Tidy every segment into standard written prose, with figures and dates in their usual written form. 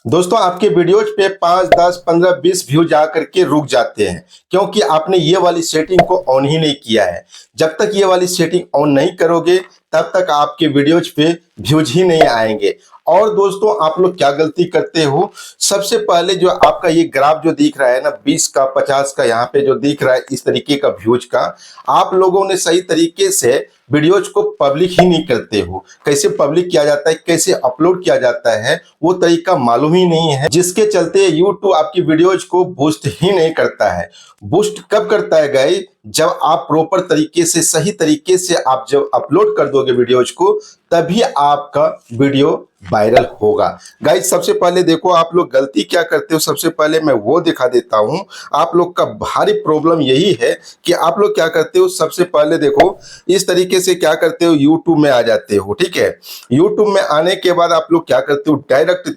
दोस्तों आपके वीडियोज पे 5, 10, 15, 20 व्यू जा करके रुक जाते हैं क्योंकि आपने ये वाली सेटिंग को ऑन ही नहीं किया है। जब तक ये वाली सेटिंग ऑन नहीं करोगे तब तक आपके वीडियोज पे व्यूज ही नहीं आएंगे। और दोस्तों आप लोग क्या गलती करते हो, सबसे पहले जो आपका ये ग्राफ जो दिख रहा है ना 20 का 50 का यहाँ पे जो दिख रहा है इस तरीके का व्यूज का, आप लोगों ने सही तरीके से वीडियोज को पब्लिक ही नहीं करते हो। कैसे पब्लिक किया जाता है, कैसे अपलोड किया जाता है वो तरीका मालूम ही नहीं है, जिसके चलते यूट्यूब आपकी वीडियोज को बूस्ट ही नहीं करता है। बूस्ट कब करता है गाइस, जब आप प्रॉपर तरीके से सही तरीके से आप जब अपलोड कर दोगे वीडियोज को तभी आपका वीडियो वायरल होगा। गाइस सबसे पहले देखो आप लोग गलती क्या करते हो, सबसे पहले मैं वो दिखा देता हूं। आप लोग का भारी प्रॉब्लम यही है कि आप लोग क्या करते हो, सबसे पहले देखो इस तरीके से क्या करते हो, यूट्यूब में आ जाते हो। ठीक है, यूट्यूब में आने के बाद आप लोग क्या करते हो, डायरेक्ट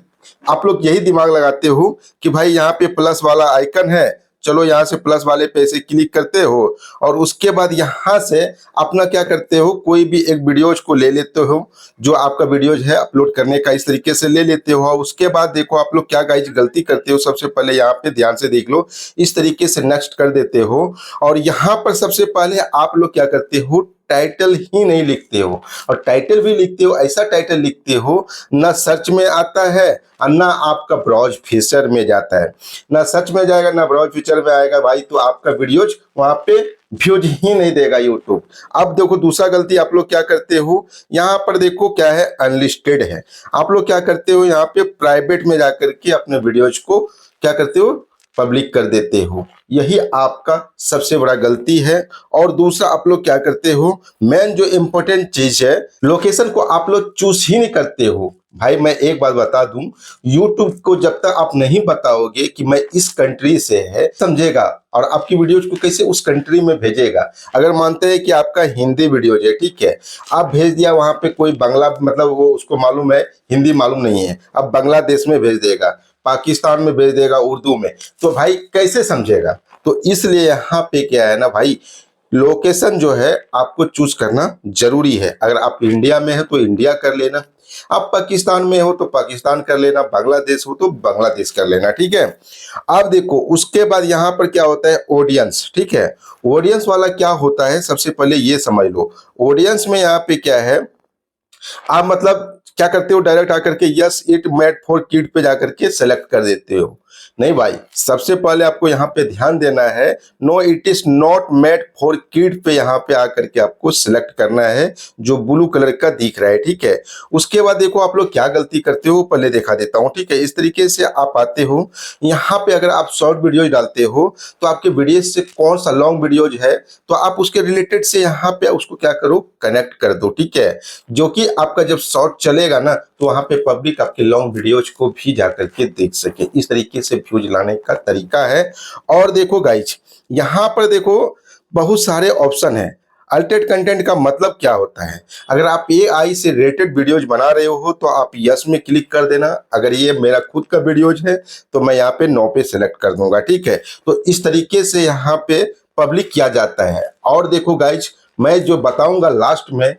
आप लोग यही दिमाग लगाते हो कि भाई यहाँ पे प्लस वाला आइकन है, चलो यहाँ से प्लस वाले पे से क्लिक करते हो और उसके बाद यहाँ से अपना क्या करते हो, कोई भी एक वीडियोज को ले लेते हो जो आपका वीडियोज है अपलोड करने का, इस तरीके से ले लेते हो। और उसके बाद देखो आप लोग क्या गाइज गलती करते हो, सबसे पहले यहाँ पे ध्यान से देख लो, इस तरीके से नेक्स्ट कर देते हो और यहाँ पर सबसे पहले आप लोग क्या करते हो, टाइटल ही नहीं लिखते हो। और टाइटल भी लिखते हो, ऐसा टाइटल लिखते हो ना सर्च में आता है और ना आपका ब्राउज फीचर में जाता है, ना सर्च में जाएगा ना ब्राउज फीचर में आएगा भाई, तो आपका वीडियोज वहां पे व्यूज ही नहीं देगा यूट्यूब। अब देखो दूसरा गलती आप लोग क्या करते हो, यहाँ पर देखो क्या है, अनलिस्टेड है। आप लोग क्या करते हो, यहाँ पे प्राइवेट में जाकर के अपने वीडियोज को क्या करते हो, पब्लिक कर देते हो। यही आपका सबसे बड़ा गलती है। और दूसरा आप लोग क्या करते हो, मेन जो इंपॉर्टेंट चीज है, लोकेशन को आप लोग चूज ही नहीं करते हो। भाई मैं एक बात बता दूं, YouTube को जब तक आप नहीं बताओगे कि मैं इस कंट्री से है, समझेगा और आपकी वीडियोज को कैसे उस कंट्री में भेजेगा। अगर मानते हैं कि आपका हिंदी वीडियोज है, ठीक है, आप भेज दिया वहां पे कोई बांग्ला, मतलब वो उसको मालूम है हिंदी मालूम नहीं है, अब बांग्लादेश में भेज देगा, पाकिस्तान में भेज देगा उर्दू में, तो भाई कैसे समझेगा। तो इसलिए यहाँ पे क्या है ना भाई, लोकेशन जो है आपको चूज करना जरूरी है। अगर आप इंडिया में है तो इंडिया कर लेना, आप पाकिस्तान में हो तो पाकिस्तान कर लेना, बांग्लादेश हो तो बांग्लादेश कर लेना। ठीक है, अब देखो उसके बाद यहाँ पर क्या होता है, ऑडियंस। ठीक है, ऑडियंस वाला क्या होता है, सबसे पहले ये समझ लो। ऑडियंस में यहाँ पे क्या है, आप मतलब क्या करते हो, डायरेक्ट आकर के yes it made for kid पे जाकर के सेलेक्ट कर देते हो। नहीं भाई, सबसे पहले आपको यहाँ पे ध्यान देना है, no it is not made for kid पे यहाँ पे आकर के आपको सिलेक्ट करना है, जो ब्लू कलर का दिख रहा है। ठीक है, उसके बाद देखो आप लोग क्या गलती करते हो, पहले दिखा देता हूँ। ठीक है, इस तरीके से आप आते हो, यहाँ पे अगर आप शॉर्ट वीडियोज डालते हो तो आपके वीडियो से कौन सा लॉन्ग वीडियोज है तो आप उसके रिलेटेड से यहाँ पे उसको क्या करो, कनेक्ट कर दो। ठीक है, जो कि आपका जब शॉर्ट चलेगा ना तो वहां पे पब्लिक आपके लॉन्ग वीडियोज को भी जाकर के देख सके। इस तरीके से व्यूज लाने का तरीका है। और देखो गाइज यहाँ पर देखो बहुत सारे ऑप्शन है। अल्टरेट कंटेंट का मतलब क्या होता है, अगर आप AI से रेटेड वीडियोज बना रहे हो तो आप यस में क्लिक कर देना, अगर ये मेरा खुद का वीडियोज है तो मैं यहाँ पे नो पे सेलेक्ट कर दूंगा। ठीक है, तो इस तरीके से यहाँ पे पब्लिक किया जाता है। और देखो गाइज मैं जो बताऊंगा लास्ट में,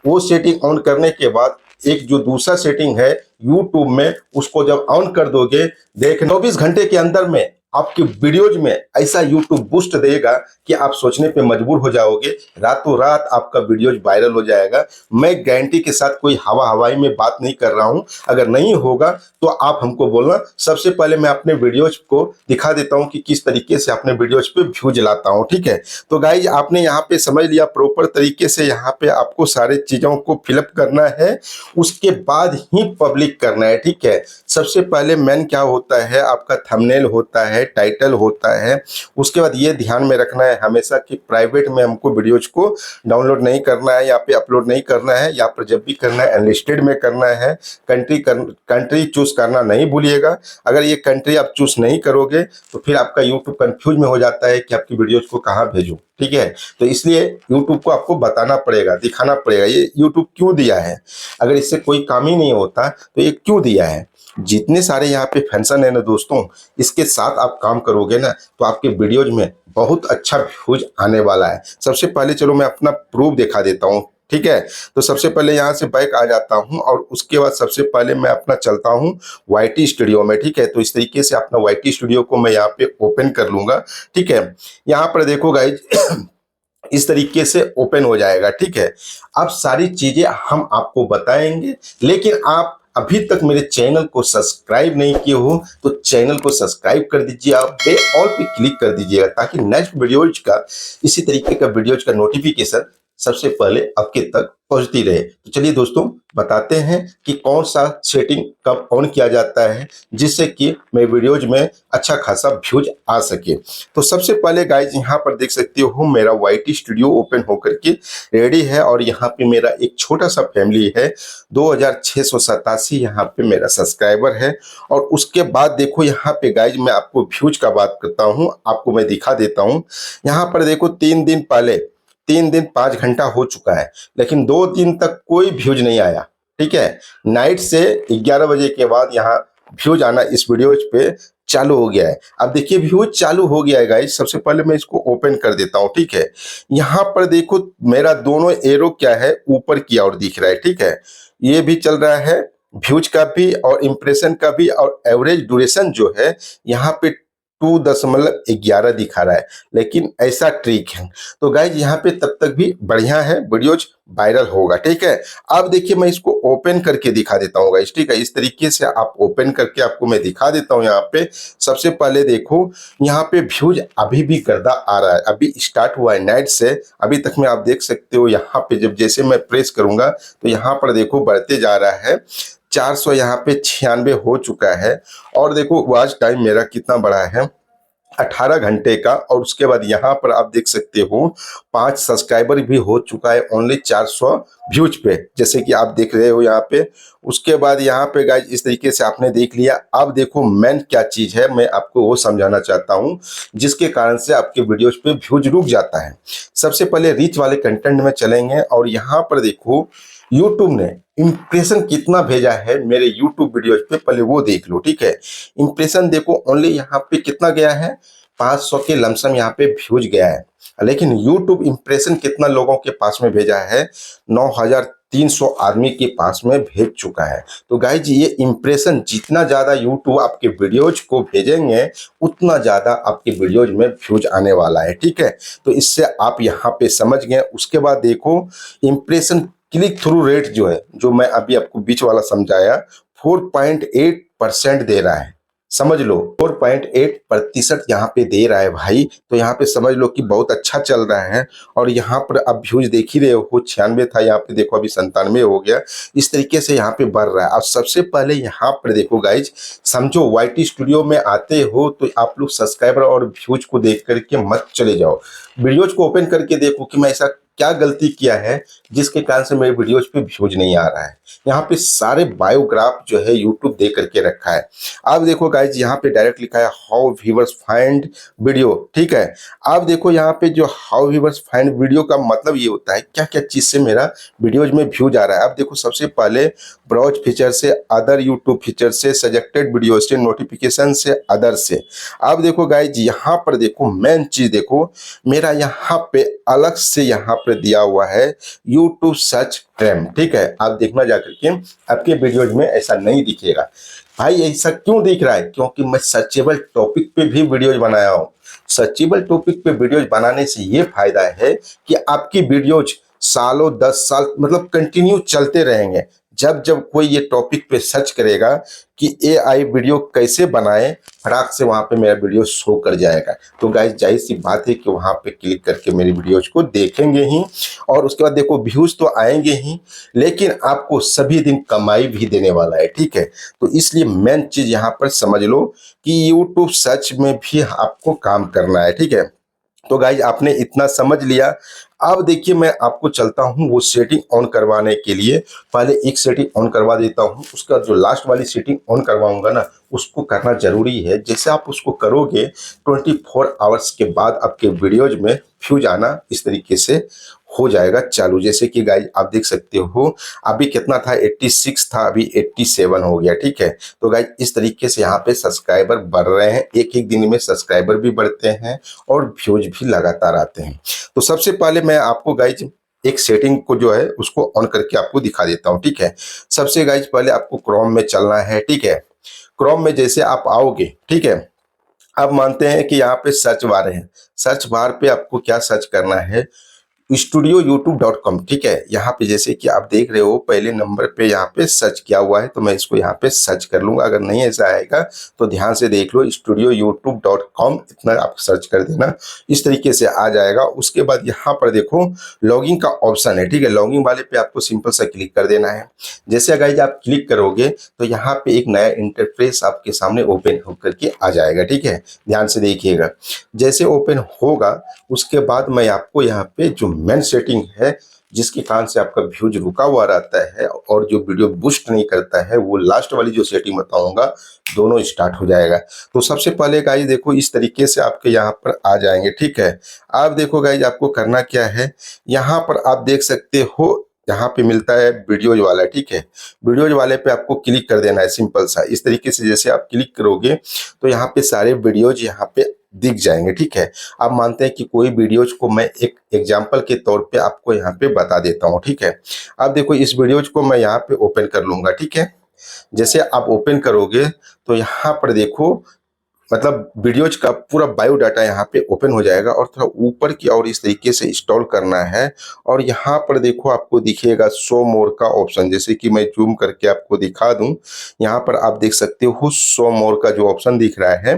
वो सेटिंग ऑन करने के बाद एक जो दूसरा सेटिंग है यूट्यूब में, उसको जब ऑन कर दोगे, देख 24 घंटे के अंदर में आपके वीडियोज में ऐसा यूट्यूब बूस्ट देगा कि आप सोचने पे मजबूर हो जाओगे, रातों रात आपका वीडियोज वायरल हो जाएगा। मैं गारंटी के साथ कोई हवाई में बात नहीं कर रहा हूं, अगर नहीं होगा तो आप हमको बोलना। सबसे पहले मैं अपने वीडियोज को दिखा देता हूं कि किस तरीके से अपने वीडियोज पे व्यूज लाता हूं। ठीक है, तो गाइज आपने यहाँ पे समझ लिया, प्रॉपर तरीके से यहाँ पे आपको सारे चीजों को फिलअप करना है, उसके बाद ही पब्लिक करना है। ठीक है, सबसे पहले मेन क्या होता है, आपका थंबनेल होता है, टाइटल होता है। उसके बाद ये ध्यान में रखना है हमेशा कि प्राइवेट में हमको वीडियोज को डाउनलोड नहीं करना है, यहाँ पे अपलोड नहीं करना है, यहाँ पर जब भी करना है अनलिस्टेड में करना है। कंट्री चूज करना नहीं भूलिएगा। अगर ये कंट्री आप चूज नहीं करोगे तो फिर आपका यूट्यूब कंफ्यूज में हो जाता है कि आपकी वीडियोज को कहाँ भेजूं। ठीक है, तो इसलिए यूट्यूब को आपको बताना पड़ेगा, दिखाना पड़ेगा ये यूट्यूब क्यों दिया है। अगर इससे कोई काम ही नहीं होता तो ये क्यों दिया है। जितने सारे यहाँ पे फंक्शन है ना दोस्तों, इसके साथ आप काम करोगे ना तो आपके वीडियोज में बहुत अच्छा व्यूज आने वाला है। सबसे पहले चलो मैं अपना प्रूफ दिखा देता हूँ। ठीक है। तो सबसे पहले यहाँ से बैक आ जाता हूँ और उसके बाद सबसे पहले मैं अपना चलता हूँ वाईटी स्टूडियो में, ठीक है। तो इस तरीके से अपना वाईटी स्टूडियो को मैं यहाँ पे ओपन कर लूंगा, ठीक है। यहाँ पर देखो गाइज इस तरीके से ओपन हो जाएगा, ठीक है। अब सारी चीजें हम आपको बताएंगे, लेकिन आप अभी तक मेरे चैनल को सब्सक्राइब नहीं किए हो तो चैनल को सब्सक्राइब कर दीजिए, आप बेल ऑल पे क्लिक कर दीजिएगा ताकि नेक्स्ट वीडियोज का इसी तरीके का वीडियोज का नोटिफिकेशन सबसे पहले आपके तक पहुंचती रहे। तो चलिए दोस्तों बताते हैं कि कौन सा सेटिंग कब ऑन किया जाता है जिससे कि मेरे वीडियोज में अच्छा खासा व्यूज आ सके। तो सबसे पहले गाइज यहाँ पर देख सकते हो मेरा वाईटी स्टूडियो ओपन होकर के रेडी है और यहाँ पे मेरा एक छोटा सा फैमिली है, 2687 यहाँ पे मेरा सब्सक्राइबर है। और उसके बाद देखो यहाँ पे गाइज मैं आपको व्यूज का बात करता हूँ, आपको मैं दिखा देता हूँ। यहाँ पर देखो 3 दिन 5 घंटा हो चुका है, लेकिन 2 दिन तक कोई व्यूज नहीं आया, ठीक है। नाइट से 11 बजे के बाद यहाँ व्यूज आना इस वीडियो पे चालू हो गया है। अब देखिए व्यूज चालू हो गया है गाइस। सबसे पहले मैं इसको ओपन कर देता हूँ, ठीक है। यहाँ पर देखो मेरा दोनों एरो क्या है ऊपर की ओर दिख रहा है, ठीक है। ये भी चल रहा है व्यूज का भी और इम्प्रेशन का भी, और एवरेज ड्यूरेशन जो है यहाँ पे 2.11 दिखा रहा है, लेकिन ऐसा ट्रिक है। तो गाइज यहाँ पे तब तक भी बढ़िया है, वीडियोज वायरल होगा, ठीक है। अब देखिए मैं इसको ओपन करके दिखा देता हूँ गाइज, ठीक है। इस तरीके से आप ओपन करके आपको मैं दिखा देता हूँ। यहाँ पे सबसे पहले देखो यहाँ पे व्यूज अभी भी गर्दा आ रहा है, अभी स्टार्ट हुआ है नाइट से अभी तक में। आप देख सकते हो यहाँ पे जब जैसे मैं प्रेस करूंगा तो यहाँ पर देखो बढ़ते जा रहा है, 400 यहाँ पे 96 हो चुका है। और देखो वॉच टाइम मेरा कितना बड़ा है, 18 घंटे का। और उसके बाद यहाँ पर आप देख सकते हो 5 सब्सक्राइबर भी हो चुका है ओनली 400 व्यूज पे, जैसे कि आप देख रहे हो यहाँ पे। उसके बाद यहाँ पे गाइज इस तरीके से आपने देख लिया। अब देखो मेन क्या चीज है मैं आपको वो समझाना चाहता हूँ जिसके कारण से आपके वीडियोज पे व्यूज रुक जाता है। सबसे पहले रीच वाले कंटेंट में चलेंगे और यहाँ पर देखो यूट्यूब ने इंप्रेशन कितना भेजा है मेरे यूट्यूब वीडियोज पे, पहले वो देख लो, ठीक है। इंप्रेशन देखो ओनली यहाँ पे कितना गया है, 500 के लमसम यहाँ पे व्यूज गया है, लेकिन यूट्यूब इंप्रेशन कितना लोगों के पास में भेजा है, 9300 आदमी के पास में भेज चुका है। तो गाइज ये इंप्रेशन जितना ज्यादा यूट्यूब आपके वीडियोज को भेजेंगे उतना ज्यादा आपके वीडियोज में व्यूज आने वाला है, ठीक है। तो इससे आप यहाँ पे समझ गए। उसके बाद देखो इंप्रेशन क्लिक थ्रू रेट जो है, जो मैं अभी आपको बीच वाला समझाया, 4.8% दे रहा है, समझ लो 4.8% यहाँ पे दे रहा है भाई। तो यहाँ पे समझ लो कि बहुत अच्छा चल रहा है। और यहाँ पर अब व्यूज देख ही रहे हो, 96 था, यहाँ पे देखो अभी 97 हो गया। इस तरीके से यहाँ पे बढ़ रहा है। अब सबसे पहले यहाँ पर देखो गाइज, समझो वाईटी स्टूडियो में आते हो तो आप लोग सब्सक्राइबर और व्यूज को देख करके मत चले जाओ, वीडियोज को ओपन करके देखो कि मैं ऐसा क्या गलती किया है जिसके कारण से मेरे वीडियोज पे व्यूज नहीं आ रहा है। यहाँ पे सारे बायोग्राफ जो है यूट्यूब दे करके रखा है। अब देखो गाइज यहाँ पे डायरेक्ट लिखा है हाउ व्यूअर्स फाइंड वीडियो, ठीक है। अब देखो यहाँ पे जो हाउ व्यूअर्स फाइंड वीडियो का मतलब ये होता है क्या क्या चीज से मेरा वीडियोज में व्यूज आ रहा है। अब देखो सबसे पहले ब्राउज फीचर से, अदर यूट्यूब फीचर से, सजेक्टेड वीडियो से, नोटिफिकेशन से, अदर से। अब देखो गाइज यहाँ पर देखो मेन चीज देखो मेरा यहाँ पे अलग से यहाँ पर दिया हुआ है यूट्यूब सर्च ट्रेंड, ठीक है। आप देखना जाकर के आपके वीडियोज में ऐसा नहीं दिखेगा भाई। ऐसा क्यों दिख रहा है, क्योंकि मैं सर्चेबल टॉपिक पे भी वीडियोज बनाया हूँ। सर्चेबल टॉपिक पे वीडियोज बनाने से ये फायदा है कि आपकी वीडियोज सालों 10 साल मतलब कंटिन्यू चलते रहेंगे। जब जब कोई ये टॉपिक पे सर्च करेगा कि एआई वीडियो कैसे बनाए, फटाक से वहां पे मेरा वीडियो शो कर जाएगा। तो गाइस जाहिर सी बात है कि वहां पे क्लिक करके मेरी वीडियोज को देखेंगे ही, और उसके बाद देखो व्यूज तो आएंगे ही, लेकिन आपको सभी दिन कमाई भी देने वाला है, ठीक है। तो इसलिए मेन चीज यहाँ पर समझ लो कि यूट्यूब सर्च में भी आपको काम करना है, ठीक है। तो गाइज आपने इतना समझ लिया। अब देखिए मैं आपको चलता हूं वो सेटिंग ऑन करवाने के लिए। पहले एक सेटिंग ऑन करवा देता हूं, उसका जो लास्ट वाली सेटिंग ऑन करवाऊंगा ना उसको करना जरूरी है। जैसे आप उसको करोगे 24 आवर्स के बाद आपके वीडियोज में व्यूज आना इस तरीके से हो जाएगा चालू। जैसे कि गाइज आप देख सकते हो अभी कितना था, 86 था, अभी 87 हो गया, ठीक है। तो गाइज इस तरीके से यहाँ पे सब्सक्राइबर बढ़ रहे हैं, एक एक दिन में सब्सक्राइबर भी बढ़ते हैं और व्यूज भी लगातार आते हैं। तो सबसे पहले मैं आपको गाइज एक सेटिंग को जो है उसको ऑन करके आपको दिखा देता हूँ, ठीक है। सबसे गाइज पहले आपको क्रोम में चलना है, ठीक है। क्रोम में जैसे आप आओगे, ठीक है, आप मानते हैं कि यहाँ पे सर्च बार है। सर्च बार पे आपको क्या सर्च करना है, studioyoutube.com, ठीक है। यहाँ पे जैसे कि आप देख रहे हो पहले नंबर पे यहाँ पे सर्च किया हुआ है, तो मैं इसको यहाँ पे सर्च कर लूंगा। अगर नहीं ऐसा आएगा तो ध्यान से देख लो, studioyoutube.com इतना आप सर्च कर देना, इस तरीके से आ जाएगा। उसके बाद यहाँ पर देखो लॉगिन का ऑप्शन है, ठीक है। लॉगिन वाले पे आपको सिंपल सा क्लिक कर देना है। जैसे गाइज आप क्लिक करोगे तो यहाँ पे एक नया इंटरफेस आपके सामने ओपन होकर के आ जाएगा, ठीक है। ध्यान से देखिएगा, जैसे ओपन होगा उसके बाद मैं आपको यहाँ पे जो मेन सेटिंग है जिसके कारण से आपका व्यूज रुका हुआ रहता है और जो वीडियो बूस्ट नहीं करता है, वो लास्ट वाली जो सेटिंग बताऊंगा, दोनों स्टार्ट हो जाएगा। तो सबसे पहले गाइज देखो इस तरीके से आपके यहाँ पर आ जाएंगे, ठीक है। आप देखो गाइज आपको करना क्या है, यहाँ पर आप देख सकते हो यहाँ पे मिलता है वीडियोज वाला, ठीक है। वीडियोज वाले पे आपको क्लिक कर देना है सिंपल सा। इस तरीके से जैसे आप क्लिक करोगे तो यहाँ पे सारे वीडियोज यहाँ पे दिख जाएंगे, ठीक है। आप मानते हैं कि कोई वीडियोज को मैं एक एग्जांपल के तौर पे आपको यहाँ पे बता देता हूँ, ठीक है। आप देखो इस वीडियोज को मैं यहाँ पे ओपन कर लूंगा, ठीक है। जैसे आप ओपन करोगे तो यहाँ पर देखो मतलब वीडियोज का पूरा बायोडाटा यहाँ पे ओपन हो जाएगा और थोड़ा ऊपर की और इस तरीके से इंस्टॉल करना है। और यहाँ पर देखो आपको दिखेगा शो मोर का ऑप्शन, जैसे कि मैं जूम करके आपको दिखा दूं, यहाँ पर आप देख सकते हो शो मोर का जो ऑप्शन दिख रहा है,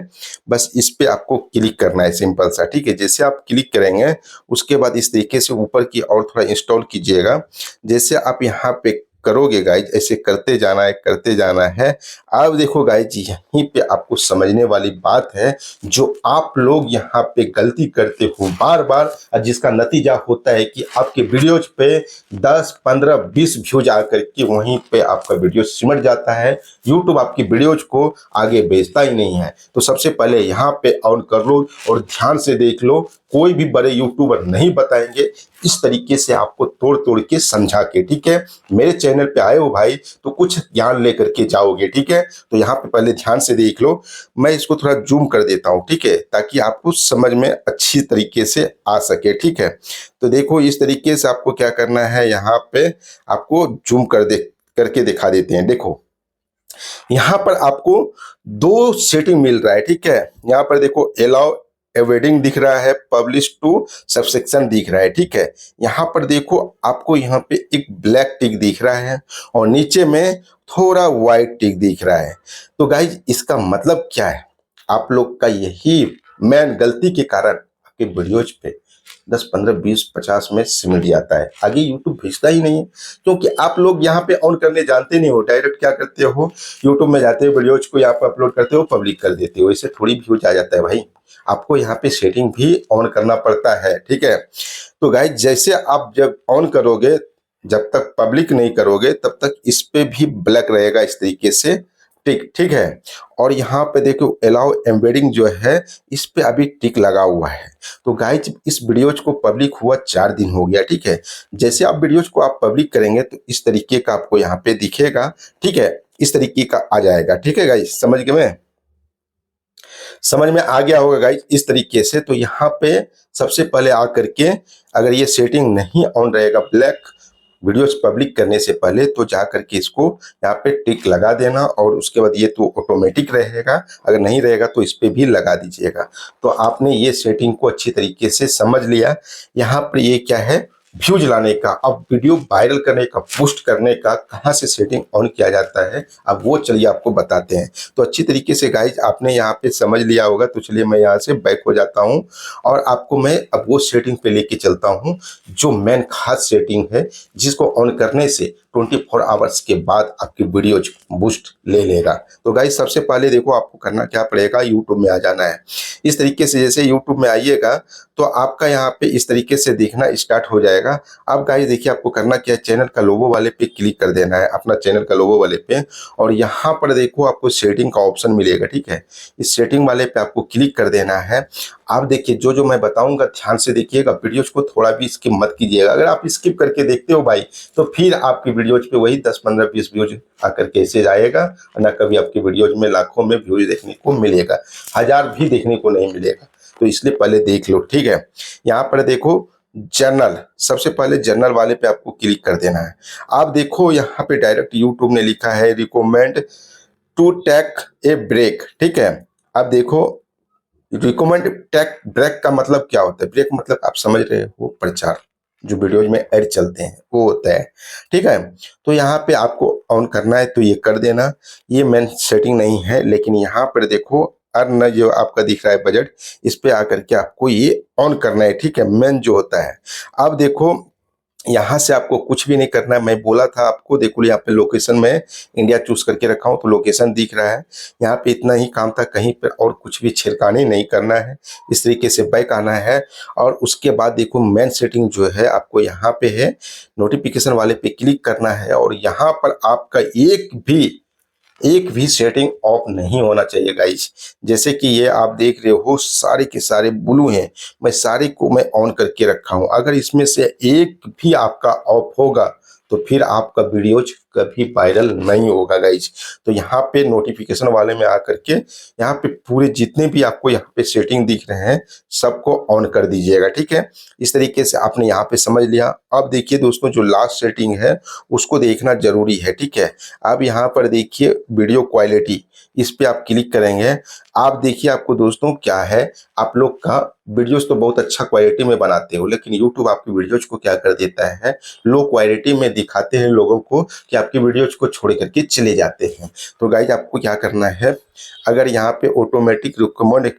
बस इस पे आपको क्लिक करना है सिंपल सा, ठीक है। जैसे आप क्लिक करेंगे उसके बाद इस तरीके से ऊपर की और थोड़ा इंस्टॉल कीजिएगा। जैसे आप यहाँ पे करोगे गाइज, ऐसे करते जाना है करते जाना है। अब देखो गाइज यहीं पे आपको समझने वाली बात है, जो आप लोग यहाँ पे गलती करते हो बार बार, और जिसका नतीजा होता है कि आपके वीडियोज पे 10, 15, 20 व्यूज आकर के वहीं पे आपका वीडियो सिमट जाता है। यूट्यूब आपकी वीडियोज को आगे भेजता ही नहीं है। तो सबसे पहले यहाँ पे ऑन कर लो और ध्यान से देख लो, कोई भी बड़े यूट्यूबर नहीं बताएंगे इस तरीके से आपको तोड़ तोड़ के समझा के, ठीक है। मेरे चैनल पे आए हो भाई तो कुछ ज्ञान लेकर के जाओगे, ठीक है। तो यहाँ पे पहले ध्यान से देख लो, मैं इसको थोड़ा जूम कर देता हूँ, ठीक है, ताकि आपको समझ में अच्छी तरीके से आ सके, ठीक है। तो देखो इस तरीके से आपको क्या करना है, यहाँ पे आपको जूम करके दिखा देते हैं। देखो यहाँ पर आपको दो सेटिंग मिल रहा है, ठीक है। यहाँ पर देखो अलाउ एवेडिंग दिख रहा है, पब्लिश टू सबसेक्शन दिख रहा है, ठीक है। यहाँ पर देखो आपको यहाँ पे एक ब्लैक टिक दिख रहा है और नीचे में थोड़ा व्हाइट टिक दिख रहा है। तो गाइज इसका मतलब क्या है, आप लोग का यही मेन गलती के कारण आपके वीडियोज पे 10, 15, 20, 50 में सिमट जाता है, आगे यूट्यूब भेजता ही नहीं है। क्योंकि आप लोग यहाँ पे ऑन करने जानते नहीं हो, डायरेक्ट क्या करते हो, यूट्यूब में जाते हो, वीडियोज को यहाँ पे अपलोड करते हो, पब्लिक कर देते हो, इससे थोड़ी व्यूज आ जाता है भाई। आपको यहाँ पे सेटिंग भी ऑन करना पड़ता है, ठीक है। तो गाइज जैसे आप जब ऑन करोगे, जब तक पब्लिक नहीं करोगे तब तक इस पे भी ब्लैक रहेगा इस तरीके से, टिक, ठीक है। और यहाँ पे देखो अलाउ एम्बेडिंग जो है इस पे अभी टिक लगा हुआ है। तो गाइज इस वीडियोज को पब्लिक हुआ 4 दिन हो गया, ठीक है। जैसे आप वीडियोज को आप पब्लिक करेंगे तो इस तरीके का आपको यहाँ पे दिखेगा, ठीक है, इस तरीके का आ जाएगा, ठीक है गाइज। समझ में आ गया होगा गाइज इस तरीके से। तो यहाँ पे सबसे पहले आकर के अगर ये सेटिंग नहीं ऑन रहेगा ब्लैक वीडियोस पब्लिक करने से पहले, तो जा करके इसको यहाँ पे टिक लगा देना और उसके बाद ये तो ऑटोमेटिक रहेगा, अगर नहीं रहेगा तो इस पे भी लगा दीजिएगा। तो आपने ये सेटिंग को अच्छी तरीके से समझ लिया। यहाँ पर ये क्या है, व्यूज लाने का, अब वीडियो वायरल करने का, पोस्ट करने का कहाँ से सेटिंग ऑन किया जाता है, अब वो चलिए आपको बताते हैं। तो अच्छी तरीके से गाइज आपने यहाँ पे समझ लिया होगा, तो चलिए मैं यहाँ से बैक हो जाता हूँ और आपको मैं अब वो सेटिंग पे लेके चलता हूँ जो मेन खास सेटिंग है, जिसको ऑन करने से 24 आवर्स के बाद आपकी वीडियो बूस्ट ले लेगा। तो गाइज सबसे पहले देखो आपको करना क्या पड़ेगा, यूट्यूब में आ जाना है। इस तरीके से जैसे यूट्यूब में आइएगा तो आपका यहाँ पे इस तरीके से दिखना स्टार्ट हो जाएगा। अब गाइस देखिए आपको करना क्या है, चैनल का लोगो वाले पे क्लिक कर देना है, अपना चैनल का लोगो वाले पे, और यहाँ पर देखो आपको सेटिंग का ऑप्शन मिलेगा, ठीक है। इस सेटिंग वाले पे आपको क्लिक कर देना है। आप देखिए जो जो मैं बताऊंगा ध्यान से देखिएगा, वीडियोज को थोड़ा भी स्किप मत कीजिएगा। अगर आप स्किप करके देखते हो भाई तो फिर आपकी वीडियोज पे वही 10, 15, 20 व्यूज आकर के ऐसे जाएगा, ना कभी आपकी वीडियोज में लाखों में व्यूज देखने को मिलेगा, 1000 भी देखने को नहीं मिलेगा। तो इसलिए पहले देख लो, ठीक है। यहाँ पर देखो जर्नल, सबसे पहले जर्नल वाले पे आपको क्लिक कर देना है। आप देखो यहाँ पे डायरेक्ट यूट्यूब ने लिखा है recommend to take a break, ठीक है। अब देखो रिकमेंड टेक ब्रेक का मतलब क्या होता है? ब्रेक मतलब आप समझ रहे हो, प्रचार, जो वीडियोज में ऐड चलते हैं वो होता है, ठीक है। तो यहाँ पे आपको ऑन करना है तो ये कर देना। ये मेन सेटिंग नहीं है, लेकिन यहाँ पर देखो अर्न जो आपका दिख रहा है बजट, इस पे आकर के आपको ये ऑन करना है, ठीक है, मेन जो होता है। अब देखो यहाँ से आपको कुछ भी नहीं करना है। मैं बोला था आपको, देखो यहाँ पे लोकेशन में इंडिया चूज करके रखा हूँ तो लोकेशन दिख रहा है। यहाँ पे इतना ही काम था, कहीं पे और कुछ भी छिड़कानी नहीं करना है। इस तरीके से बैक आना है और उसके बाद देखो मेन सेटिंग जो है आपको यहाँ पे है, नोटिफिकेशन वाले पे क्लिक करना है और यहाँ पर आपका एक भी सेटिंग ऑफ नहीं होना चाहिए गाइस। जैसे कि ये आप देख रहे हो सारे के सारे ब्लू हैं, मैं सारे को मैं ऑन करके रखा हूं। अगर इसमें से एक भी आपका ऑफ होगा तो फिर आपका वीडियोज कभी वायरल नहीं होगा गाइज। तो यहाँ पे नोटिफिकेशन वाले में आकर के यहाँ पे पूरे जितने भी आपको यहाँ पे सेटिंग दिख रहे हैं सबको ऑन कर दीजिएगा, ठीक है। इस तरीके से आपने यहाँ पे समझ लिया। अब देखिए दोस्तों, जो लास्ट सेटिंग है उसको देखना जरूरी है, ठीक है। अब यहाँ पर देखिए वीडियो क्वालिटी, इस पे आप क्लिक करेंगे। आप देखिए आपको दोस्तों क्या है, आप लोग का वीडियोस तो बहुत अच्छा क्वालिटी में बनाते हो, लेकिन यूट्यूब आपकी वीडियोज को क्या कर देता है, लो क्वालिटी में दिखाते हैं लोगों को कि आपकी वीडियोज को छोड़ करके चले जाते हैं। तो गाइज आपको क्या करना है, अगर यहाँ पे ऑटोमेटिक रिकमेंड,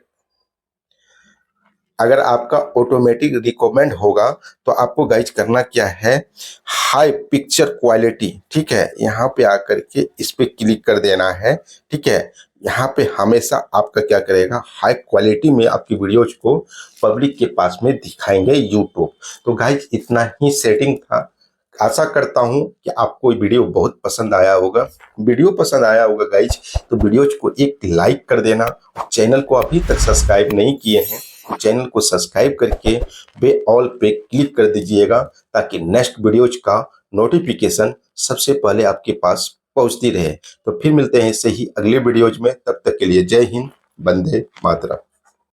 अगर आपका ऑटोमेटिक रिकमेंड होगा तो आपको गाइज करना क्या है, हाई पिक्चर क्वालिटी, ठीक है। यहाँ पे आकर के इस पे क्लिक कर देना है, ठीक है। यहाँ पे हमेशा आपका क्या करेगा, हाई क्वालिटी में आपकी वीडियोज को पब्लिक के पास में दिखाएंगे यूट्यूब। तो गाइज इतना ही सेटिंग था। आशा करता हूँ कि आपको ये वीडियो बहुत पसंद आया होगा। वीडियो पसंद आया होगा गाइज तो वीडियोज को एक लाइक कर देना। चैनल को अभी तक सब्सक्राइब नहीं किए हैं तो चैनल को सब्सक्राइब करके बे ऑल पे क्लिक कर दीजिएगा, ताकि नेक्स्ट वीडियोज का नोटिफिकेशन सबसे पहले आपके पास पहुंचती रहे। तो फिर मिलते हैं इससे ही अगले वीडियोज में, तब तक के लिए जय हिंद, वंदे मातरम।